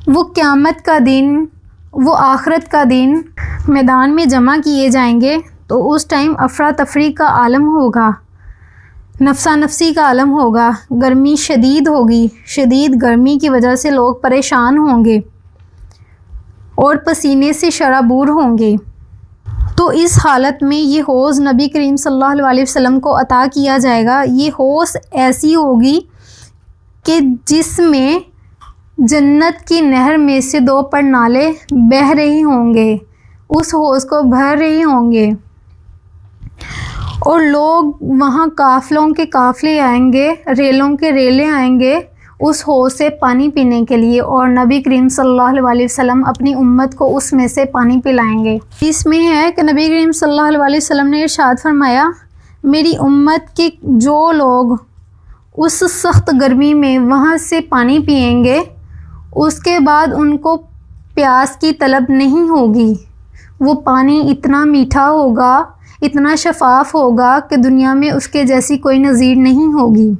وہ قیامت کا دن، وہ آخرت کا دن میدان میں جمع کیے جائیں گے تو اس ٹائم افراتفری کا عالم ہوگا، نفسا نفسی کا عالم ہوگا، گرمی شدید ہوگی، شدید گرمی کی وجہ سے لوگ پریشان ہوں گے اور پسینے سے شرابور ہوں گے۔ تو اس حالت میں یہ حوض نبی کریم صلی اللہ علیہ وسلم کو عطا کیا جائے گا۔ یہ حوض ایسی ہوگی کہ جس میں جنت کی نہر میں سے 2 پرنالے بہہ رہے ہوں گے، اس حوض کو بھر رہے ہوں گے، اور لوگ وہاں قافلوں کے قافلے آئیں گے، ریلوں کے ریلے آئیں گے اس حوض سے پانی پینے کے لیے، اور نبی کریم صلی اللہ علیہ وسلم اپنی امت کو اس میں سے پانی پلائیں گے۔ اس میں ہے کہ نبی کریم صلی اللہ علیہ وسلم نے ارشاد فرمایا، میری امت کے جو لوگ اس سخت گرمی میں وہاں سے پانی پئیں گے، اس کے بعد ان کو پیاس کی طلب نہیں ہوگی۔ وہ پانی اتنا میٹھا ہوگا، اتنا شفاف ہوگا کہ دنیا میں اس کے جیسی کوئی نظیر نہیں ہوگی۔